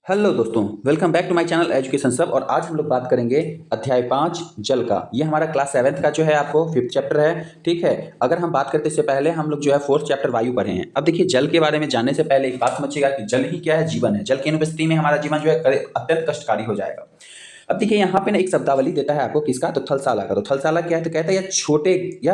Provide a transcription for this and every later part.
Hello दोस्तों, welcome back to my channel education सब। और आज हम लोग बात करेंगे अध्याय 5 जल का। ये हमारा क्लास 7th का जो है आपको 5th चैप्टर है। ठीक है, अगर हम बात करते इससे पहले हम लोग जो है 4th चैप्टर वायु पढ़े हैं। अब देखिए, जल के बारे में जानने से पहले एक बात समझिएगा कि जल ही क्या है, जीवन है। जल की अनुपस्थिति में हमारा जीवन जो है अत्यंत कष्टकारी हो जाएगा। अब देखिए, यहाँ पे ना एक शब्दावली देता है आपको किसका, तो थलसाला का। तो थलसाला क्या है, तो कहता है यह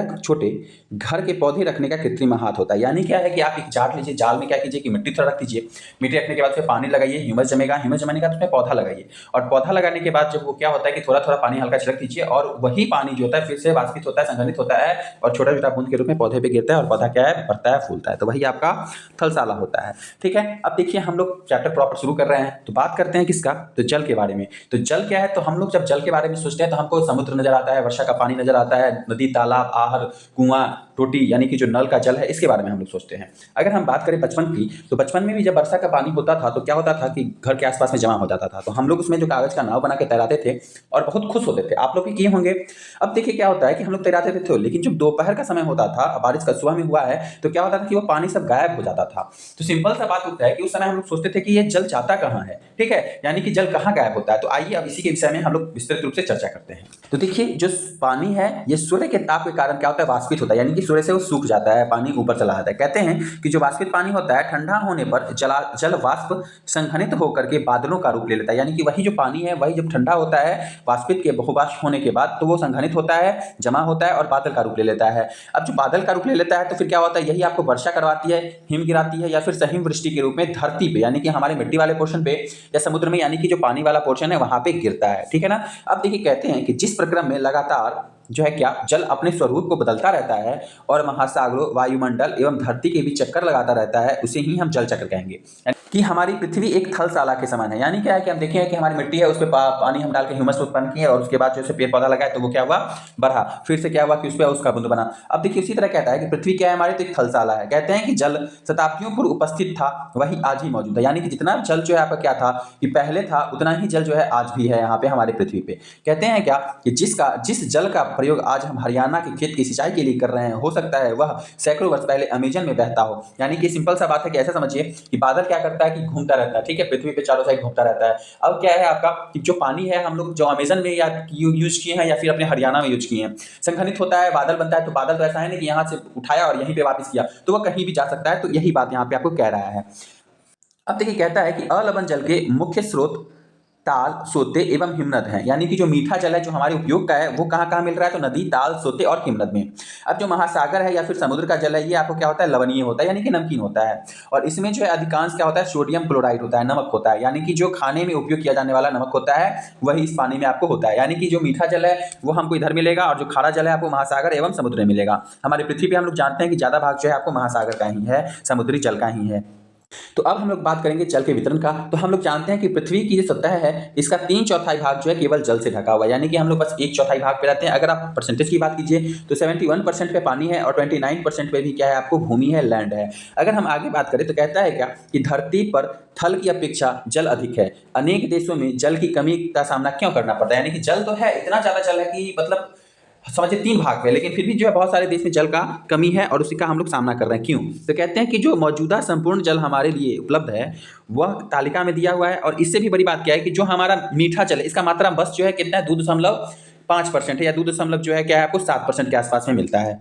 छोटे घर के पौधे रखने का कृत्रिम हाथ होता है। यानी क्या है कि आप एक जाल लीजिए, जाल में क्या कीजिए कि मिट्टी थोड़ा रख दीजिए, मिट्टी रखने के बाद फिर पानी लगाइए, ह्यूमस जमेगा, ह्यूमस जमने के बाद उसमें पौधा लगाइए, और पौधा लगाने के बाद जब वो क्या होता है कि थोड़ा थोड़ा पानी हल्का छिड़क दीजिए, और वही पानी जो होता है फिर से वाष्पित होता है, संघनित होता है, और छोटा छोटा बूंद के रूप में पौधे पे गिरता है, और पौधा क्या है, बढ़ता है, फूलता है। तो वही आपका थलसाला होता है। ठीक है, अब देखिए हम लोग चैप्टर प्रॉपर शुरू कर रहे हैं, तो बात करते हैं किसका, तो जल के बारे में। तो जल क्या है, तो हम लोग जब जल के बारे में सोचते हैं तो हमको समुद्र नजर आता है, वर्षा का पानी नजर आता है, नदी, तालाब, आहर, कुआं, टोटी, यानी कि जो नल का जल है, इसके बारे में हम लोग सोचते हैं। अगर हम बात करें बचपन की, तो बचपन में भी जब वर्षा का पानी होता था तो क्या होता था कि घर के आसपास में जमा हो जाता था, तो हम लोग उसमें जो कागज का नाव बना के तैराते थे और बहुत खुश होते थे। आप लोग भी किए होंगे। अब देखिए क्या होता है कि हम लोग तैराते थे, लेकिन जब दोपहर का समय होता था, बारिश का सुबह में हुआ है, तो क्या होता था कि वो पानी सब गायब हो जाता था। तो सिंपल सा बात होता है कि उस समय हम लोग सोचते थे कि ये जल जाता कहाँ है। ठीक है, यानी कि जल कहाँ गायब होता है। तो आइए अब इसी के विषय में हम लोग विस्तृत रूप से चर्चा करते हैं। तो देखिए, जो पानी है ये सूर्य के ताप के कारण क्या होता है, वाष्पित होता है, यानी कि सूर्य से वो सूख जाता है, पानी ऊपर चला जाता है। कहते हैं कि जो वाष्पित पानी होता है, ठंडा होने पर जल वाष्प संघनित होकर के बादलों का रूप ले लेता है। यानी कि वही जो पानी है, वही जब ठंडा होता है, वाष्पित के बहुवाष्प होने के बाद, तो वो संघनित होता है, जमा होता है, और बादल का रूप ले लेता है। अब जो बादल का रूप ले लेता है, तो फिर क्या होता है, यही आपको वर्षा करवाती है, हिम गिराती है, या फिर सहिम वृष्टि के रूप में धरती पे, यानी कि हमारे मिट्टी वाले पोर्शन पे या समुद्र में, यानी कि जो पानी वाला पोर्शन है वहां पे गिरता है। ठीक है ना। अब देखिए, कहते हैं कि जिस प्रक्रम में लगातार जो है क्या, जल अपने स्वरूप को बदलता रहता है और महासागरों, वायुमंडल एवं धरती के बीच चक्कर लगाता रहता है, उसे ही हम जल चक्र कहेंगे। कि हमारी पृथ्वी एक थलसाला के समान है। यानी क्या है कि हम देखें कि हमारी मिट्टी है, उस पर पानी हम डाल के ह्यूमस उत्पन्न किए, और उसके बाद जैसे पेड़ पौधा लगाए तो वो क्या हुआ, बढ़ा, फिर से क्या हुआ कि उस पर उसका बूंद बना। अब देखिए, इसी तरह कहता है कि पृथ्वी क्या है हमारी, तो एक थलसाला है। कहते हैं कि जल शताब्दियों पूर्व उपस्थित था, वही आज ही मौजूद है। यानी कि जितना जल जो है आपका क्या था कि पहले था, उतना ही जल जो है आज भी है यहाँ पे हमारे पृथ्वी पे। कहते हैं क्या कि जिस जल का प्रयोग आज हम हरियाणा के खेत की सिंचाई के लिए कर रहे हैं, हो सकता है वह सैकड़ों वर्ष पहले अमेजन में बहता हो। यानी कि सिंपल सा बात है कि ऐसा समझिए कि बादल क्या करता है कि घूमता रहता है। ठीक है, पृथ्वी पे चारों साइड घूमता रहता है। अब क्या है आपका कि जो पानी है, हम लोग जो अमेजन में या यूज किए हैं, या फिर अपने हरियाणा में यूज किए हैं, संघनित होता है, बादल बनता है। तो बादल तो ऐसा है नहीं कि यहाँ से उठाया और यहीं पे वापस किया, तो वह कहीं भी जा सकता है। तो यही बात यहाँ पे आपको कह रहा है। अब देखिए, कहता है कि अलवण जल के मुख्य स्रोत ताल, सोते एवं हिमनद हैं। यानी कि जो मीठा जल है जो हमारे उपयोग का है, वो कहाँ कहाँ मिल रहा है, तो नदी, ताल, सोते और हिमनद में। अब जो महासागर है या फिर समुद्र का जल है, ये आपको क्या होता है, लवणीय होता है, यानी कि नमकीन होता है। और इसमें जो है अधिकांश क्या होता है, सोडियम क्लोराइड होता है, नमक होता है। यानी कि जो खाने में उपयोग किया जाने वाला नमक होता है, वही इस पानी में आपको होता है। यानी कि जो मीठा जल है वो हमको इधर मिलेगा, और जो खारा जल है आपको महासागर एवं समुद्र में मिलेगा। हमारी पृथ्वी पे हम लोग जानते हैं कि ज्यादा भाग जो है आपको महासागर का ही है, समुद्री जल का ही है। तो अब हम लोग बात करेंगे जल के वितरण का। तो हम लोग जानते हैं कि पृथ्वी की जो सतह है, इसका 3/4 भाग जो है केवल जल से ढका हुआ है। यानी कि हम लोग बस 1/4 भाग पे रहते हैं। अगर आप परसेंटेज की बात कीजिए तो 71% पे पानी है, और 29% पे भी क्या है आपको, भूमि है, लैंड है। अगर हम आगे बात करें तो कहता है क्या कि धरती पर थल की अपेक्षा जल अधिक है। अनेक देशों में जल की कमी का सामना क्यों करना पड़ता है। यानी कि जल तो है, इतना ज्यादा जल है कि मतलब समझिए 3 भाग में, लेकिन फिर भी जो है बहुत सारे देश में जल का कमी है, और उसी का हम लोग सामना कर रहे हैं। क्यों, तो कहते हैं कि जो मौजूदा संपूर्ण जल हमारे लिए उपलब्ध है, वह तालिका में दिया हुआ है। और इससे भी बड़ी बात क्या है कि जो हमारा मीठा जल है, इसका मात्रा बस जो है कितना है, 2.5% है, या 2 दशमलव जो है क्या है आपको 7% के आसपास में मिलता है।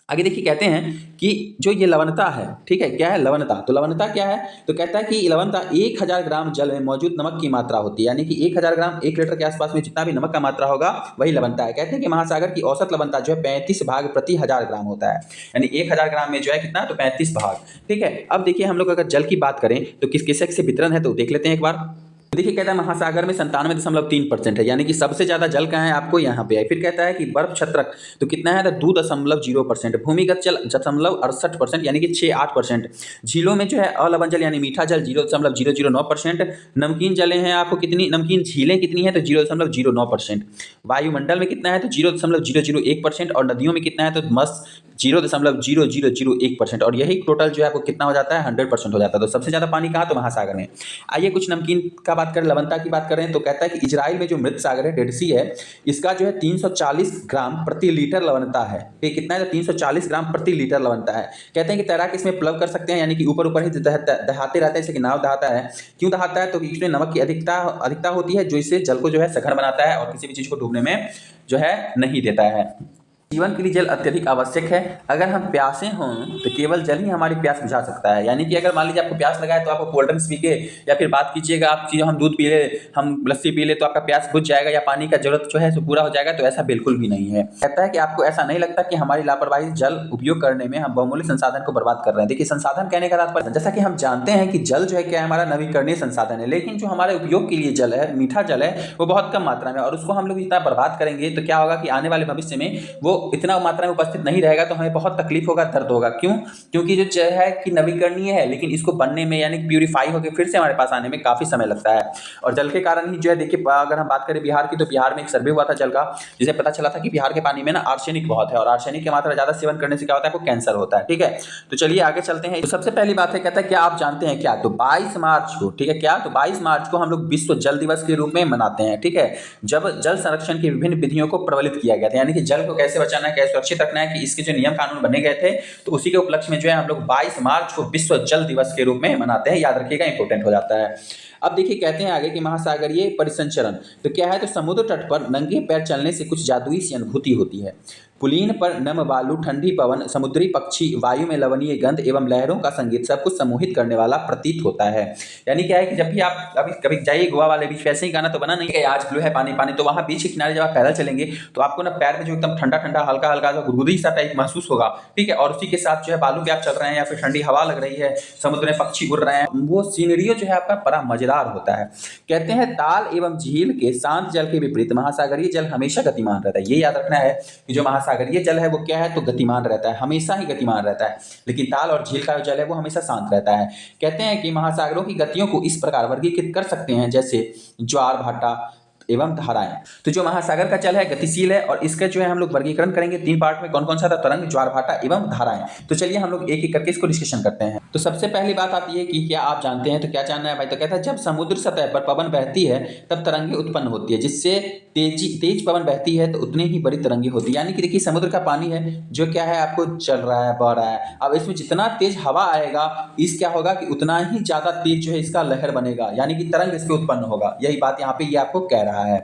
आगे देखिए, कहते हैं कि जो ये लवणता है, ठीक है, क्या है लवणता, तो लवणता क्या है, तो कहता है कि लवणता 1000 ग्राम जल में मौजूद नमक की मात्रा होती है। यानी कि 1000 ग्राम 1 लीटर के आसपास में जितना भी नमक का मात्रा होगा, वही लवणता है। कहते हैं कि महासागर की औसत लवणता जो है 35 भाग प्रति 1000 ग्राम होता है। यानी 1000 ग्राम में जो है कितना, तो 35 भाग। ठीक है, अब देखिए हम लोग अगर जल की बात करें तो किस किस से वितरण है, तो देख लेते हैं एक बार। देखिए, कहता है महासागर में 97.3% है, यानी कि सबसे ज्यादा जल कहाँ है आपको, यहाँ पे है। फिर कहता है कि बर्फ छत्रक तो कितना है, तो 2.0%। भूमिगत जल 68%, यानी कि 6-8%। झीलों में जो है अलवण जल यानी मीठा जल 0.009%। नमकीन जलें हैं आपको कितनी, नमकीन झीलें कितनी है, तो 0.09%। वायुमंडल में कितना है, तो 0.001%। और नदियों में कितना है, तो मस्त 0.0001%। और यही टोटल जो है आपको कितना हो जाता है, 100% हो जाता है। तो सबसे ज्यादा पानी कहाँ, तो महासागर में। आइए कुछ नमकीन का बात करें लवणता की बात करें तो कहता है कि इजराइल में जो मृत सागर है, डेड सी है, इसका जो है 340 ग्राम प्रति लीटर लवणता है। ये कितना है? 340 ग्राम प्रति लीटर लवणता है। कहते हैं कि तैराक इसमें प्लव कर सकते हैं, यानी कि ऊपर ऊपर ही दहाते रहते हैं, जैसे कि नाव दहाता है। क्यों दहाता है? तो इसमें नमक की अधिकता होती है, जो इसे जल को जो है सघन बनाता है और किसी भी चीज को डूबने में जो है नहीं देता है। जीवन के लिए जल अत्यधिक आवश्यक है। अगर हम प्यासे हों तो केवल जल ही हमारी प्यास बुझा सकता है। यानी कि अगर मान लीजिए आपको प्यास लगा है तो आप कोल्ड ड्रिंक्स पी के या फिर बात कीजिएगा आप चीज़ हम दूध पी ले, हम लस्सी पी ले तो आपका प्यास बुझ जाएगा या पानी का जरूरत जो है सो पूरा हो जाएगा, तो ऐसा बिल्कुल भी नहीं है। कहता है कि आपको ऐसा नहीं लगता कि हमारी लापरवाही जल उपयोग करने में हम बहुमूल्य संसाधन को बर्बाद कर रहे हैं। देखिए, संसाधन कहने का तात्पर्य, जैसा कि हम जानते हैं कि जल जो है क्या है, हमारा नवीकरणीय संसाधन है, लेकिन जो हमारे उपयोग के लिए जल है, मीठा जल है, वो बहुत कम मात्रा में, और उसको हम लोग इतना बर्बाद करेंगे तो क्या होगा कि आने वाले भविष्य में वो इतना मात्रा में उपस्थित नहीं रहेगा, तो हमें बहुत तकलीफ होगा, दर्द होगा। क्यों? क्योंकि जो जल है कि नवीकरणीय है, लेकिन इसको बनने में यानी प्यूरिफाई होकर फिर से हमारे पास आने में काफी समय लगता है। और जल के कारण ही जो है, देखिए अगर हम बात करें बिहार की, तो बिहार में एक सर्वे हुआ था जल का, जिसे पता चला था कि बिहार के पानी में ना आर्सेनिक बहुत है, और आर्सेनिक की मात्रा ज्यादा सेवन करने से क्या होता है, आपको कैंसर होता है। ठीक है, तो चलिए आगे चलते हैं। तो सबसे पहली बात है, कहता है क्या आप जानते हैं क्या? तो 22 मार्च को, ठीक है क्या, तो 22 मार्च को हम लोग विश्व जल दिवस के रूप में मनाते हैं। ठीक है, जब जल संरक्षण की विभिन्न विधियों को प्रबलित किया गया था, यानी कि जल को कैसे बचाना है, कैसे सुरक्षित रखना है, कि इसके जो नियम कानून बने गए थे, तो उसी के उपलक्ष्य में जो है हम लोग 22 मार्च को विश्व जल दिवस के रूप में मनाते हैं। याद रखिएगा, इंपॉर्टेंट हो जाता है। अब देखिए कहते हैं आगे कि महासागरीय परिसंचरण तो क्या है? तो समुद्र तट पर नंगे पैर चलने से कुछ जादुई सी अनुभूति होती है। पुलीन पर नम बालू, ठंडी पवन, समुद्री पक्षी, वायु में लवणीय गंध एवं लहरों का संगीत सब कुछ सम्मोहित करने वाला प्रतीत होता है। यानी क्या है कि जब भी आप कभी जाइए गोवा वाले बीच, वैसे ही गाना तो बना नहीं है आज ब्लू है पानी पानी, तो वहाँ बीच के किनारे जब आप पैदल चलेंगे तो आपको ना पैर में जो एकदम ठंडा ठंडा हल्का हल्का सा गुदगुदी सा टाइप महसूस होगा। ठीक है, और उसी के साथ जो है बालू पे आप चल रहे हैं या फिर ठंडी हवा लग रही है, समुद्र में पक्षी उड़ रहे हैं, वो सीनरियो जो है आपका बड़ा मजेदार होता है। कहते हैं ताल एवं झील के शांत जल के विपरीत महासागरीय जल हमेशा गतिमान रहता है। ये याद रखना है कि जो महासागरीय जल है वो क्या है, तो गतिमान रहता है, हमेशा ही गतिमान रहता है, लेकिन ताल और झील का जल है वो हमेशा शांत रहता है। कहते हैं कि महासागरों की गतियों को इस प्रकार वर्गीकृत कर सकते हैं, जैसे ज्वार भाटा एवं धाराएं। तो जो महासागर का जल है गतिशील है, और इसका जो है हम लोग वर्गीकरण करेंगे 3 पार्ट में। कौन कौन सा था? तरंग, ज्वार भाटा एवं धाराएं। तो चलिए हम लोग एक एक करके इसको डिस्कशन करते हैं। तो सबसे पहली बात आती है कि क्या आप जानते हैं? तो क्या जानना है भाई? तो कहता है जब समुद्र सतह पर पवन बहती है तब तरंगे उत्पन्न होती है, जिससे तेज पवन बहती है तो उतनी ही बड़ी तरंगे होती है। यानी कि देखिए समुद्र का पानी है जो क्या है, आपको चल रहा है, बह रहा है। अब इसमें जितना तेज हवा आएगा, इस क्या होगा कि उतना ही ज्यादा तेज जो है इसका लहर बनेगा, यानी कि तरंग इसके उत्पन्न होगा। यही बात यहाँ पे ये आपको कह रहा है।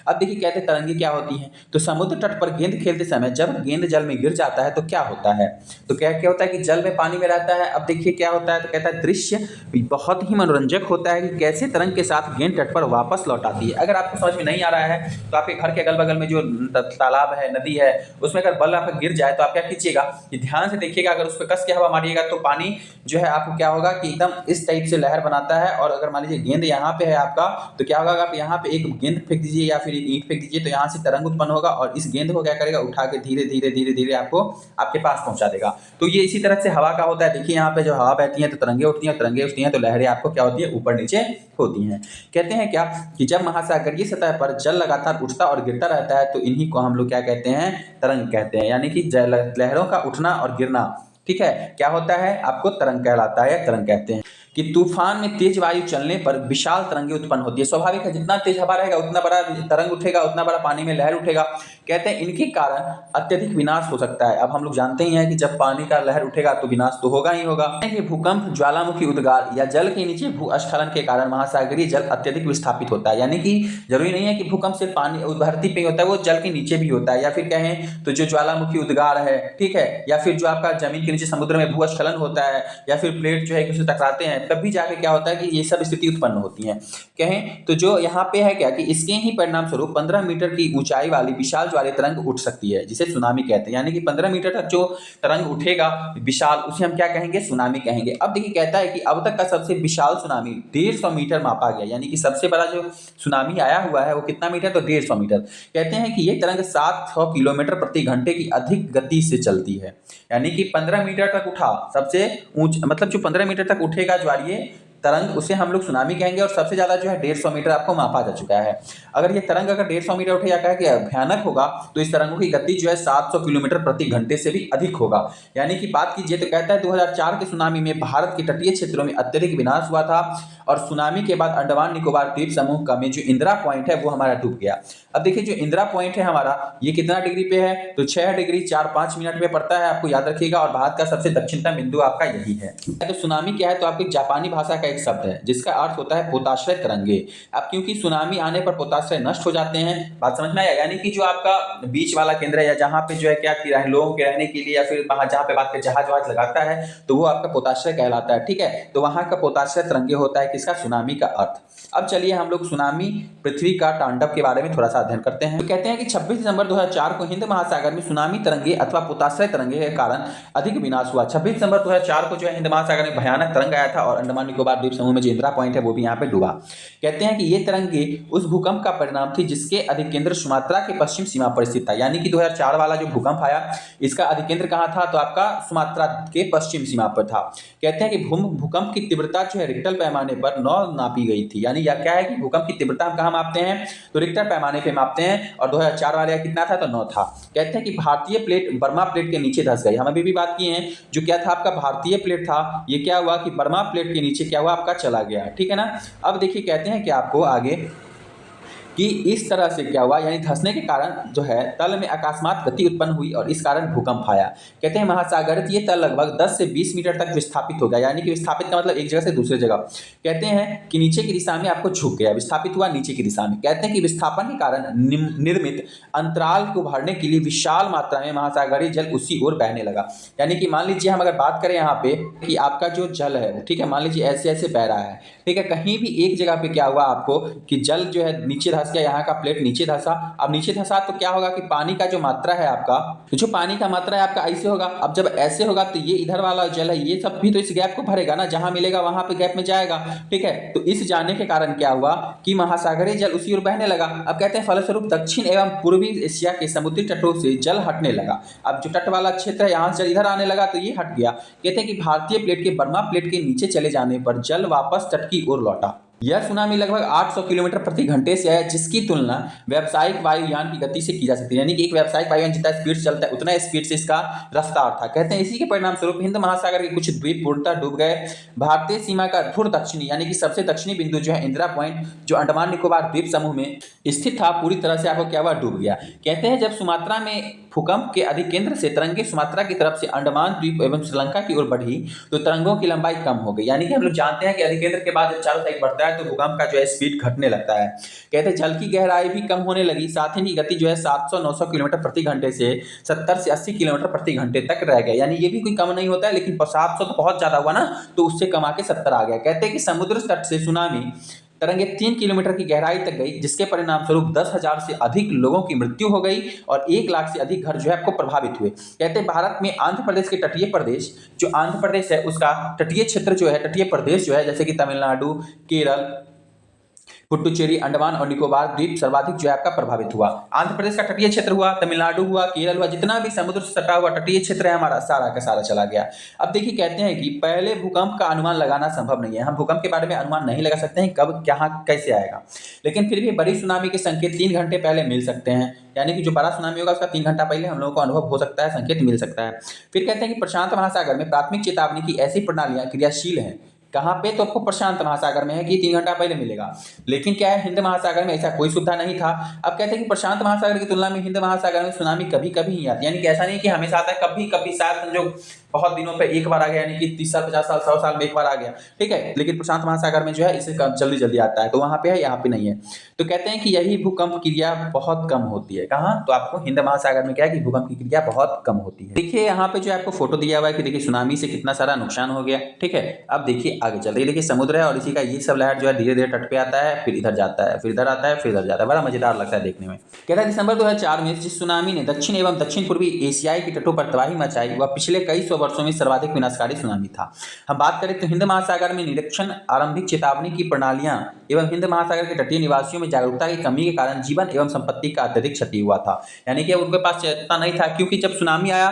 अब देखिए कहते हैं तरंगे क्या होती हैं? तो समुद्र तट पर गेंद खेलते समय जब गेंद जल में गिर जाता है तो क्या होता है? तो क्या क्या होता है कि जल में पानी में रहता है। अब देखिए क्या होता है, तो कहता है दृश्य बहुत ही मनोरंजक होता है कि कैसे तरंग के साथ गेंद तट पर वापस लौट आती है। अगर आपको समझ में नहीं आ रहा है तो आपके घर के अगल बगल में जो तालाब है, नदी है, उसमें अगर बल आपका गिर जाए तो आप क्या कीजिएगा कि ध्यान से देखिएगा, अगर उस पर कस के हवा मारिएगा तो पानी जो है आपको क्या होगा कि एकदम इस टाइप से लहर बनाता है। और अगर मान लीजिए गेंद यहाँ पे है आपका, तो क्या होगा, आप यहाँ पे एक गेंद फेंक दीजिए या फिर एक ईंट फेंक दीजिए, तो यहाँ से तरंग उत्पन्न होगा और इस गेंद को क्या करेगा, उठा के धीरे धीरे धीरे धीरे आपको आपके पास पहुंचा देगा। तो ये इसी तरह से हवा का होता है। देखिए यहाँ पे जो हवा बहती है तो तरंगे उठती हैं, तरंगे उठती हैं तो लहरें आपको क्या होती है, ऊपर नीचे होती हैं। कहते हैं क्या कि जब महासागरीय सतह पर जल लगातार उठता और गिरता रहता है तो इन्हीं को हम लोग क्या कहते हैं, तरंग कहते हैं। यानी कि लहरों का उठना और गिरना, ठीक है, क्या होता है, आपको तरंग कहलाता है या तरंग कहते हैं। कि तूफान में तेज वायु चलने पर विशाल तरंगे उत्पन्न होती है। स्वाभाविक है, जितना तेज हवा रहेगा उतना बड़ा तरंग उठेगा, उतना बड़ा पानी में लहर उठेगा। कहते हैं इनके कारण अत्यधिक विनाश हो सकता है। अब हम लोग जानते ही हैं कि जब पानी का लहर उठेगा तो विनाश तो होगा ही होगा। भूकंप, ज्वालामुखी उद्गार या जल के नीचे भूस्खलन के कारण महासागरीय जल अत्यधिक विस्थापित होता है। यानी कि जरूरी नहीं है कि भूकंप सिर्फ पानी धरती पे होता है, वो जल के नीचे भी होता है। या फिर कहें तो जो ज्वालामुखी उद्गार है, ठीक है, या फिर जो आपका जमीन के नीचे समुद्र में भूस्खलन होता है, या फिर प्लेट जो है किसी से टकराते हैं, तब भी जाके क्या होता है कि ये सब स्थिति उत्पन्न होती है। कहें तो जो यहाँ पे है क्या कि इसके ही परिणाम स्वरूप 15 मीटर की ऊंचाई वाली विशाल ज्वारीय तरंग उठ सकती है, जिसे सुनामी कहते हैं। यानी कि 15 मीटर तक जो तरंग उठेगा विशाल, उसे हम क्या कहेंगे, सुनामी कहेंगे। अब देखिए कहता है कि अब तक का सबसे विशाल सुनामी 150 मीटर मापा गया। यानी कि सबसे बड़ा जो सुनामी आया हुआ है वो कितना मीटर, तो 150 मीटर। कहते हैं कि ये तरंग 700 किलोमीटर प्रति घंटे की अधिक गति से चलती है। यानी कि 15 मीटर तक उठा, सबसे ऊंचा मतलब जो 15 मीटर तक उठेगा ज्वारीय तरंग उसे हम लोग सुनामी कहेंगे और सबसे ज़्यादा जो है 150 मीटर आपको मापा जा चुका है। अगर ये तरंग अगर 150 मीटर उठे या कहे कि भयानक होगा तो इस तरंगों की गति जो है 700 किलोमीटर प्रति घंटे से भी अधिक होगा। यानी कि बात कीजिए तो कहता है 2004 के सुनामी में भारत के तटीय क्षेत्रों में अत्यधिक विनाश हुआ था और सुनामी के बाद अंडमान निकोबार द्वीप समूह का में जो इंदिरा पॉइंट है वो हमारा डूब गया। अब देखिए जो इंदिरा पॉइंट है हमारा ये कितना डिग्री पे है तो 6 डिग्री 4-5 मिनट में पड़ता है, आपको याद रखिएगा, और भारत का सबसे दक्षिणतम बिंदु आपका यही है। तो सुनामी क्या है तो आपकी जापानी भाषा का एक शब्द है जिसका अर्थ होता है पोताश्रय तरंगे। अब क्योंकि सुनामी आने पर पोताश्रय नष्ट हो जाते हैं, बात समझ में आया, यानी कि जो आपका बीच वाला केंद्र है या जहाँ पे जो है क्या कि लोगों के रहने के लिए या फिर वहां जहाँ पे बात के जहाज वहाज लगाता है तो वो आपका पोताश्रय कहलाता है। ठीक है, तो वहां का पोताश्रय तरंगे होता है किसका, सुनामी का अर्थ। अब चलिए हम लोग सुनामी पृथ्वी का तांडव के बारे में थोड़ा सा अध्ययन करते हैं। तो कहते हैं कि 26 दिसंबर 2004 को हिंद महासागर में सुनामी तरंगे अथवा पोताश्रय तरंगे के कारण अधिक विनाश हुआ। 26 दिसंबर 2004 को जो है हिंद महासागर में भयानक तरंग आया था और अंडमान निकोबार द्वीप समूह में जो इंदिरा पॉइंट है वो भी यहाँ पे डूबा। कहते हैं कि ये तरंगे उस भूकंप का परिणाम थी जिसके अधिकेंद्र सुमात्रा के पश्चिम सीमा पर स्थित था। यानी कि 2004 वाला जो भूकंप आया इसका अधिकेंद्र कहाँ था तो आपका सुमात्रा के पश्चिम सीमा पर था। कहते हैं कि भूकंप की तीव्रता जो है रिक्टर पैमाने पर 9 नापी गई थी। यानी क्या है कि भूकंप की तीव्रता हम कहाँ मापते हैं तो रिक्टर पैमाने पे मापते हैं और 2004 वाले कितना था तो 9 था। कहते हैं कि भारतीय प्लेट बर्मा प्लेट के नीचे धंस गई। हम अभी भी बात किए हैं जो क्या था आपका भारतीय प्लेट था ये क्या हुआ कि बर्मा प्लेट के नीचे क्या हुआ आपका चला गया। ठीक है ना। अब देखिए कहते हैं कि आपको आगे कि इस तरह से क्या हुआ, यानी धंसने के कारण जो है तल में अकस्मात गति उत्पन्न हुई और इस कारण भूकंप आया। कहते हैं महासागरित ये तल लगभग 10 से 20 मीटर तक विस्थापित हो गया। यानी कि विस्थापित का मतलब एक जगह से दूसरी जगह। कहते हैं कि नीचे की दिशा में आपको झुक गया, विस्थापित हुआ नीचे की दिशा में। कहते हैं कि विस्थापन के कारण निर्मित अंतराल को भरने के लिए विशाल मात्रा में महासागरीय जल उसी ओर बहने लगा। यानी कि मान लीजिए हम अगर बात करें यहाँ पे कि आपका जो जल है ठीक है, मान लीजिए ऐसे ऐसे बह रहा है। ठीक है, कहीं भी एक जगह पे क्या हुआ आपको कि जल जो है नीचे धंस गया, यहाँ का प्लेट नीचे धंसा। अब नीचे धंसा तो क्या होगा कि पानी का जो मात्रा है आपका, तो जो पानी का मात्रा है आपका ऐसे होगा। अब जब ऐसे होगा तो ये इधर वाला जल है ये सब भी तो इस गैप को भरेगा ना, जहां मिलेगा वहां पे गैप में जाएगा। ठीक है, तो इस जाने के कारण क्या हुआ कि महासागरीय जल उसी ओर बहने लगा। अब कहते हैं फलस्वरूप दक्षिण एवं पूर्वी एशिया के समुद्री तटों से जल हटने लगा। अब जो तट वाला क्षेत्र है यहाँ से इधर आने लगा तो ये हट गया। कहते हैं कि भारतीय प्लेट के बर्मा प्लेट के नीचे चले जाने पर जल वापस तट की ओर लौटा। यह सुनामी लगभग 800 किलोमीटर प्रति घंटे से है जिसकी तुलना व्यावसायिक वायुयान की गति से की जा सकती है। यानी कि एक व्यावसायिक वायुयान जितना स्पीड चलता है उतना स्पीड से इसका रफ्तार था। कहते हैं इसी के परिणाम स्वरूप हिंद महासागर के कुछ द्वीप पूर्णतः डूब गए। भारतीय सीमा का धुर दक्षिणी यानी कि सबसे दक्षिणी बिंदु जो है इंदिरा पॉइंट जो अंडमान निकोबार द्वीप समूह में स्थित था पूरी तरह से आपको क्या हुआ डूब गया। कहते हैं जब सुमात्रा में भूकंप के अधिकेंद्र से तरंगे सुमात्रा की तरफ से अंडमान द्वीप एवं श्रीलंका की ओर बढ़ी तो तरंगों की लंबाई कम हो गई। यानी कि हम लोग जानते हैं कि अधिकेंद्र के बाद जब चारों साइड बढ़ता है तो भूकंप का जो है स्पीड घटने लगता है। कहते हैं जल की गहराई भी कम होने लगी, साथ ही गति जो है 700-900 किलोमीटर प्रति घंटे से 70 से 80 किलोमीटर प्रति घंटे तक रह गया। यानी ये भी कोई कम नहीं होता है, लेकिन 700 तो बहुत ज्यादा हुआ ना, तो उससे कम आके 70 आ गया। कहते हैं कि समुद्र तट से सुनामी तरंगे 3 किलोमीटर की गहराई तक गई जिसके परिणाम स्वरूप 10,000 से अधिक लोगों की मृत्यु हो गई और 1 लाख से अधिक घर जो है आपको प्रभावित हुए। कहते हैं भारत में आंध्र प्रदेश के तटीय प्रदेश जो आंध्र प्रदेश है उसका तटीय क्षेत्र जो है तटीय प्रदेश जो है जैसे कि तमिलनाडु, केरल, पुडुचेरी, अंडमान और निकोबार द्वीप सर्वाधिक जो है आपका प्रभावित हुआ। आंध्र प्रदेश का तटीय क्षेत्र हुआ, तमिलनाडु हुआ, केरल हुआ, जितना भी समुद्र से सटा हुआ तटीय क्षेत्र है हमारा सारा का सारा चला गया। अब देखिए कहते हैं कि पहले भूकंप का अनुमान लगाना संभव नहीं है। हम भूकंप के बारे में अनुमान नहीं लगा सकते हैं कब क्या कैसे आएगा, लेकिन फिर भी बड़ी सुनामी के संकेत 3 घंटे पहले मिल सकते हैं। यानी कि जो बड़ा सुनामी होगा उसका 3 घंटा पहले हम लोगों को अनुभव हो सकता है, संकेत मिल सकता है। फिर कहते हैं कि प्रशांत महासागर में प्राथमिक चेतावनी की ऐसी प्रणालियां क्रियाशील हैं। कहाँ पे तो आपको प्रशांत महासागर में है कि 3 घंटा पहले मिलेगा, लेकिन क्या है हिंद महासागर में ऐसा कोई सुविधा नहीं था। अब कहते हैं कि प्रशांत महासागर की तुलना में हिंद महासागर में सुनामी कभी कभी ही आती है। यानी कि ऐसा नहीं कि हमेशा आता है, कभी कभी शायद जो बहुत दिनों पे एक बार आ गया, यानी कि 30 साल 50 साल 100 साल में एक बार आ गया। ठीक है, लेकिन प्रशांत महासागर में जो है इसे जल्दी जल्दी आता है, तो वहां पे है यहाँ पे नहीं है। तो कहते हैं कि यही भूकंप क्रिया बहुत कम होती है। कहाँ तो आपको हिंद महासागर में क्या है कि भूकंप की क्रिया बहुत कम होती है। देखिए यहाँ पे जो आपको फोटो दिया हुआ है कि देखिए सुनामी से कितना सारा नुकसान हो गया। ठीक है, अब देखिए आगे चल रही, देखिए समुद्र है और इसी का ये सब लहर जो है धीरे धीरे तट पे आता है, फिर इधर जाता है, फिर इधर आता है, फिर इधर जाता है। बड़ा मजेदार लगता है देखने में। कहता है दिसंबर 2004 में जिस सुनामी ने दक्षिण एवं दक्षिण पूर्वी एशियाई के तटों पर तबाही मचाई वह पिछले कई सौ वर्षों में सर्वाधिक विनाशकारी सुनामी था। हम बात करें तो हिंद महासागर में निरीक्षण आरंभिक चेतावनी की प्रणालियां एवं हिंद महासागर के तटीय निवासियों में जागरूकता की कमी के कारण जीवन एवं संपत्ति का अत्यधिक क्षति हुआ था। यानी कि उनके पास चेतना नहीं था, क्योंकि जब सुनामी आया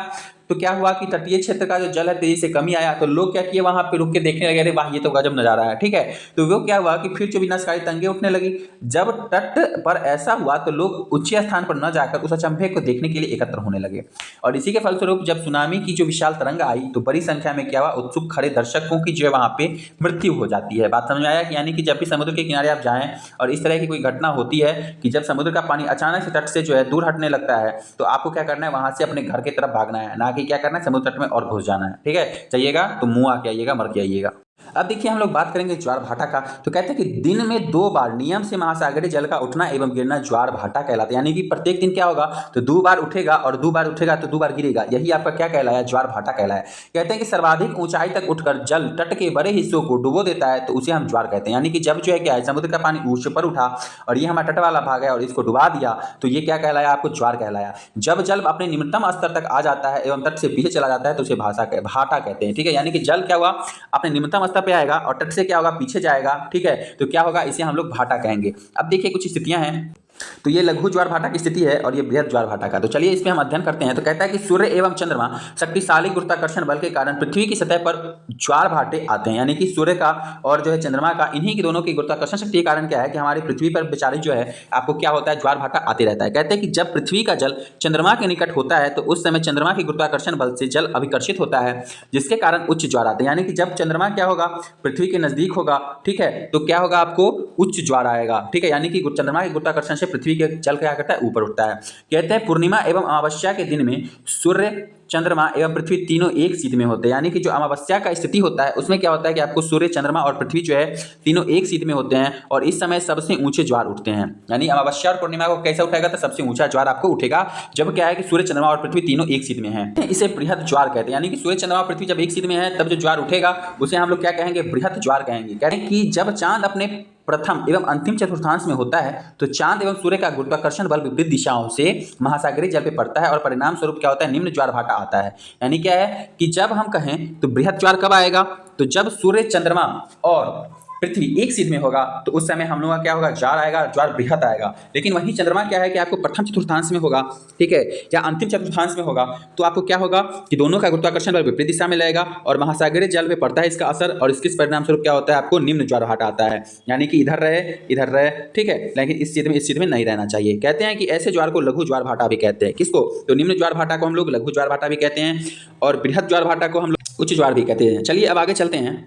तो क्या हुआ कि तटीय क्षेत्र का जो जल है तेजी से कमी आया, तो लोग क्या किए वहां पे रुक के देखने लगे, अरे वाह ये तो गजब नजारा है, ठीक है। तो वो क्या हुआ कि फिर जो विनाशकारी तंगे उठने लगी। जब तट पर ऐसा हुआ तो लोग ऊंचे स्थान पर न जाकर उस अचंभे को देखने के लिए एकत्र होने लगे, और इसी के फलस्वरूप जब सुनामी की जो विशाल तरंग आई तो बड़ी संख्या में क्या हुआ, उत्सुक खड़े दर्शकों की जो है वहां पे मृत्यु हो जाती है। बात समझ में आया कि यानी कि जब भी समुद्र के किनारे आप जाएं और इस तरह की कोई घटना होती है कि जब समुद्र का पानी अचानक से तट से जो है दूर हटने लगता है, तो आपको क्या करना है, वहां से अपने घर की तरफ भागना है, ना कि क्या करना है समुद्र तट में और घुस जाना है, ठीक है। जाइएगा तो मुंह आके आइएगा, मर के आइएगा। अब देखिए हम लोग बात करेंगे ज्वार भाटा का। तो कहते हैं कि दिन में 2 बार नियम से महासागरीय जल का उठना एवं गिरना ज्वार भाटा कहलाता है। यानी कि प्रत्येक दिन क्या होगा, तो 2 बार उठेगा और 2 बार उठेगा तो 2 बार गिरेगा, यही आपका क्या कहलाया, ज्वार भाटा कहलाया। कहते हैं कि सर्वाधिक ऊंचाई तक उठकर जल तट के बड़े हिस्सों को डुबो देता है तो उसे हम ज्वार कहते हैं। यानी कि जब जो है क्या है, समुद्र का पानी ऊंच पर उठा और ये हमारा तट वाला भाग है और इसको डुबा दिया, तो ये क्या कहलाया, आपको ज्वार कहलाया। जब जल अपने निम्नतम स्तर तक आ जाता है एवं तट से पीछे चला जाता है तो उसे भाटा कहते हैं, ठीक है। यानी कि जल क्या हुआ, अपने निम्नतम स्तर पे आएगा और तट से क्या होगा, पीछे जाएगा, ठीक है, तो क्या होगा, इसे हम लोग भाटा कहेंगे। अब देखिए कुछ स्थितियां हैं, तो ये लघु ज्वार भाटा की स्थिति है और ये बृहद ज्वार भाटा का। तो चलिए इसमें हम अध्ययन करते हैं। तो कहता है कि सूर्य एवं चंद्रमा शक्तिशाली गुरुत्वाकर्षण बल के कारण पृथ्वी की सतह पर ज्वार भाटे आते हैं। यानी कि सूर्य का और जो है चंद्रमा का, इन्हीं की दोनों की गुरुत्वाकर्षण शक्ति के कारण क्या है कि हमारी पृथ्वी पर बेचारी जो है आपको क्या होता है, ज्वार भाटा आते रहता है। कहते हैं कि जब पृथ्वी का जल चंद्रमा के निकट होता है तो उस समय चंद्रमा के गुरुत्वाकर्षण बल से जल अभिकर्षित होता है, जिसके कारण उच्च ज्वार आते हैं। यानी कि जब चंद्रमा क्या होगा, पृथ्वी के नजदीक होगा, ठीक है, तो क्या होगा, आपको उच्च ज्वार आएगा, ठीक है। यानी कि चंद्रमा के गुरुत्वाकर्षण से पृथ्वी के जल क्या करता है, ऊपर उठता है। कहते हैं पूर्णिमा एवं अमावस्या के दिन में सूर्य, चंद्रमा एवं पृथ्वी तीनों एक सीध में होते हैं। यानी कि जो अमावस्या का स्थिति होता है उसमें क्या होता है कि आपको सूर्य, चंद्रमा और पृथ्वी जो है तीनों एक सीध में होते हैं और इस समय सबसे ऊंचे ज्वार उठते हैं। यानी अमावस्या और पूर्णिमा को कैसे उठाएगा, तो सबसे ऊंचा ज्वार आपको उठेगा जब क्या है कि सूर्य, चंद्रमा और पृथ्वी तीनों एक सीध में है। इसे बृहद ज्वार कहते हैं। यानी कि सूर्य, चंद्रमा और पृथ्वी जब एक सीध में है तब जो ज्वार उठेगा उसे हम लोग क्या कहेंगे, बृहद ज्वार कहेंगे। कहते हैं कि जब चांद अपने प्रथम एवं अंतिम चतुर्थांश में होता है तो चांद एवं सूर्य का गुरुत्वाकर्षण बल विपरीत दिशाओं से महासागरीय जल पे पड़ता है और परिणाम स्वरूप क्या होता है, निम्न ज्वार भाटा आता है। यानी क्या है कि जब हम कहें तो बृहद ज्वार कब आएगा, तो जब सूर्य, चंद्रमा और पृथ्वी एक सीध में होगा तो उस समय हम लोग का क्या होगा, ज्वार आएगा, ज्वार बृहद आएगा। लेकिन वहीं चंद्रमा क्या है कि आपको प्रथम चतुर्थांश में होगा, ठीक है, या अंतिम चतुर्थांश में होगा, तो आपको क्या होगा कि दोनों का गुरुत्वाकर्षण बल विपरीत दिशा में लगेगा और महासागरीय जल में पड़ता है इसका असर, और इसके परिणाम स्वरूप क्या होता है, आपको निम्न ज्वार भाटा आता है। यानी कि इधर रहे, ठीक है, लेकिन इस स्थिति में नहीं रहना चाहिए। कहते हैं कि ऐसे ज्वार को लघु ज्वार भाटा भी कहते हैं। किसको, तो निम्न ज्वार भाटा को हम लोग लघु ज्वार भाटा भी कहते हैं और बृहद ज्वार भाटा को हम लोग उच्च ज्वार भी कहते हैं। चलिए अब आगे चलते हैं।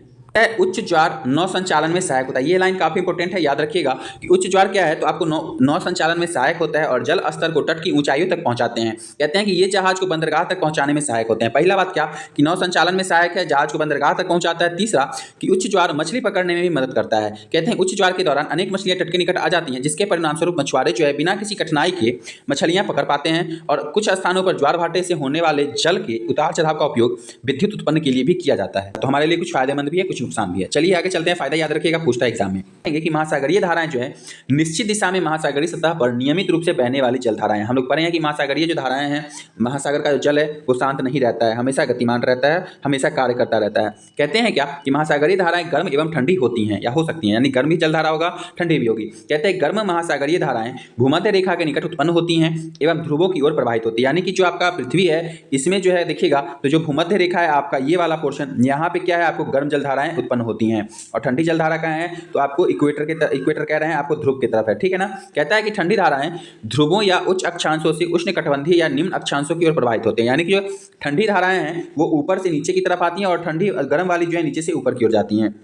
उच्च ज्वार नौ संचालन में सहायक होता है। ये लाइन काफी इंपॉर्टेंट है, याद रखिएगा कि उच्च ज्वार क्या है, तो आपको नौ संचालन में सहायक होता है और जल स्तर को तट की ऊंचाइयों तक पहुंचाते हैं। कहते हैं कि ये जहाज को बंदरगाह तक पहुंचाने में सहायक होते हैं। पहला बात क्या कि नौ संचालन में सहायक है, जहाज को बंदरगाह तक पहुंचाता है। तीसरा कि उच्च ज्वार मछली पकड़ने में भी मदद करता है। कहते हैं उच्च ज्वार के दौरान अनेक मछलियां तट के निकट आ जाती हैं, जिसके परिणाम स्वरूप मछुआरे जो है बिना किसी कठिनाई के मछलियां पकड़ पाते हैं और कुछ स्थानों पर ज्वार भाटे से होने वाले जल के उतार चढ़ाव का उपयोग विद्युत उत्पन्न के लिए भी किया जाता है। तो हमारे लिए कुछ फायदेमंद भी है, कुछ नुकसान भी है। चलिए चलते हैं, फायदा याद रखिएगा, पूछता है एग्जाम में कि महासागरीय धाराएं जो है निश्चित दिशा में महासागरीय सतह पर नियमित रूप से बहने वाली जल धाराएं। हम लोग पढ़े हैं कि महासागरीय जो धाराएं हैं, महासागर का जो जल है वो शांत नहीं रहता है, हमेशा गतिमान रहता है, हमेशा कार्य करता रहता है। कहते हैं क्या कि महासागरीय धाराएं गर्म एवं ठंडी होती हैं या हो सकती हैं, यानी गर्म भी जल धारा होगा, ठंडी भी होगी। कहते हैं गर्म महासागरीय धाराएं भूमध्य रेखा के निकट उत्पन्न होती हैं एवं ध्रुवों की ओर प्रवाहित होती है। यानी कि जो आपका पृथ्वी है इसमें जो है देखिएगा तो जो भूमध्य रेखा है आपका ये वाला पोर्शन, यहाँ पे क्या है आपको गर्म जल धाराएं उत्पन्न होती हैं और ठंडी जल धारा कहाँ है, तो आपको इक्वेटर कह रहे हैं, आपको ध्रुव की तरफ है, ठीक है ना। कहता है कि ठंडी धाराएं ध्रुवों या उच्च अक्षांशों से उष्णकटिबंधीय या निम्न अक्षांशों की ओर प्रवाहित होते हैं। यानी कि जो ठंडी धाराएं हैं वो ऊपर से नीचे की तरफ आती हैं और ठंडी गर्म वाली जो है नीचे से ऊपर की ओर जाती हैं।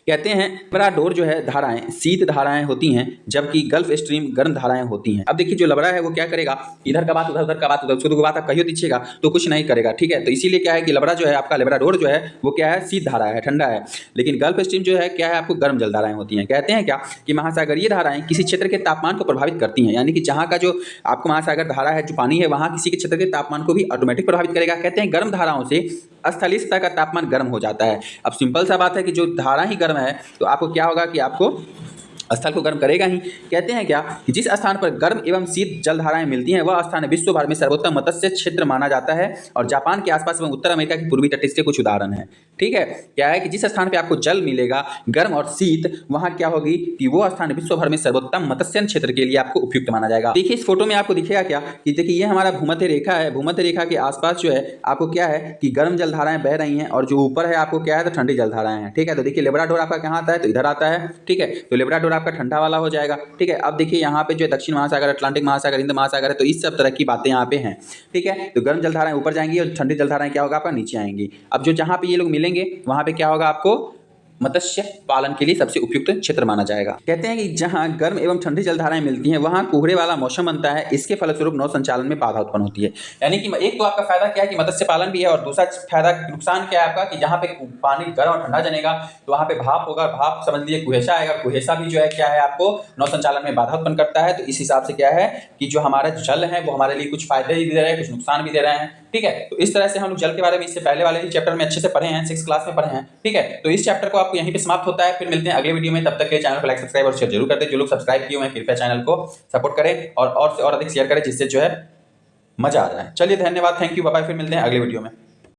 कहते हैं लबराडोर जो है धाराएं शीत धाराएं होती हैं, जबकि गल्फ स्ट्रीम गर्म धाराएं होती हैं। अब देखिए जो लबरा है वो क्या करेगा, इधर का बात उधर, उधर का बात उधर, उसको बात आप कहियो दीजिएगा तो कुछ नहीं करेगा, ठीक है। तो इसीलिए क्या है कि लबरा जो है आपका लबराडोर जो है वो क्या है, शीत धारा है, ठंडा है, लेकिन गल्फ स्ट्रीम जो है क्या है, आपको गर्म जल धाराएं होती हैं। कहते हैं क्या कि महासागरीय धाराएं किसी क्षेत्र के तापमान को प्रभावित करती हैं, यानी कि जहाँ का जो आपको महासागर धारा है, जो पानी है, वहाँ किसी के क्षेत्र के तापमान को भी ऑटोमेटिक प्रभावित करेगा। कहते हैं गर्म धाराओं से स्थलीय सतह का तापमान गर्म हो जाता है। अब सिंपल सा बात है कि जो धारा ही गर्म है तो आपको क्या होगा कि आपको स्थल को गर्म करेगा ही। कहते हैं क्या कि जिस स्थान पर गर्म एवं शीत जलधाराएं मिलती हैं वह स्थान विश्व भर में सर्वोत्तम मत्स्य क्षेत्र माना जाता है। और जापान के आसपास एवं उत्तर अमेरिका की पूर्वी तट इसके कुछ उदाहरण हैं। ठीक है, क्या है कि जिस स्थान पे आपको जल मिलेगा गर्म और शीत, वहां क्या होगी कि वो स्थान विश्व भर में सर्वोत्तम मत्स्य क्षेत्र के लिए आपको उपयुक्त माना जाएगा। देखिए इस फोटो में आपको दिखेगा क्या कि देखिए ये हमारा भूमध्य रेखा है। भूमध्य रेखा के आसपास जो है आपको क्या है कि गर्म जलधाराएं बह रही हैं और जो ऊपर है आपको क्या है तो ठंडी जलधाराएं हैं। ठीक है, तो देखिए लेब्राडोर आपका कहाँ आता है तो इधर आता है। ठीक है, तो लेब्राडोर आपका ठंडा वाला हो जाएगा। ठीक है, अब देखिए यहाँ पे जो दक्षिण महासागर, अटलांटिक महासागर, हिंद महासागर है, तो इस सब तरह की बातें यहाँ पे हैं। ठीक है, तो गर्म जलधाराएं ऊपर जाएंगी और ठंडी जलधाराएं क्या होगा आपका नीचे आएंगी। अब जो जहाँ पे ये लोग मिलेंगे वहाँ पे क्या होगा आपको मत्स्य पालन के लिए सबसे उपयुक्त क्षेत्र माना जाएगा। कहते हैं कि जहां गर्म एवं ठंडी जलधाराएं मिलती हैं वहां कोहरे वाला मौसम बनता है। इसके फलस्वरूप नौ संचालन में बाधा उत्पन्न होती है। यानी कि एक तो आपका फायदा क्या है कि मत्स्य पालन भी है, और दूसरा फायदा नुकसान क्या है आपका कि जहां पे पानी गर्म और ठंडा जमेगा तो वहां पे भाप होगा, भाप समझ लीजिए कुहेसा आएगा, कुहेसा भी जो है क्या है आपको नौ संचालन में बाधा उत्पन्न करता है। तो इस हिसाब से क्या है कि जो हमारा जल है वो हमारे लिए कुछ फायदे भी दे रहे हैं, कुछ नुकसान भी दे रहे हैं। ठीक है, तो इस तरह से हम लोग जल के बारे में इससे पहले वाले ही चैप्टर में अच्छे से पढ़े हैं, 6th क्लास में पढ़े हैं। ठीक है, तो इस चैप्टर को आपको यहीं पे समाप्त होता है। फिर मिलते हैं अगले वीडियो में, तब तक के लिए चैनल को लाइक सब्सक्राइब और शेयर जरूर कर दें। जो लोग सब्सक्राइब किए हुए हैं कृपया चैनल को सपोर्ट करें और से और अधिक शेयर करें जिससे जो है मजा आ जाए। चलिए धन्यवाद, थैंक यू, बाय बाय। फिर मिलते हैं अगले वीडियो में।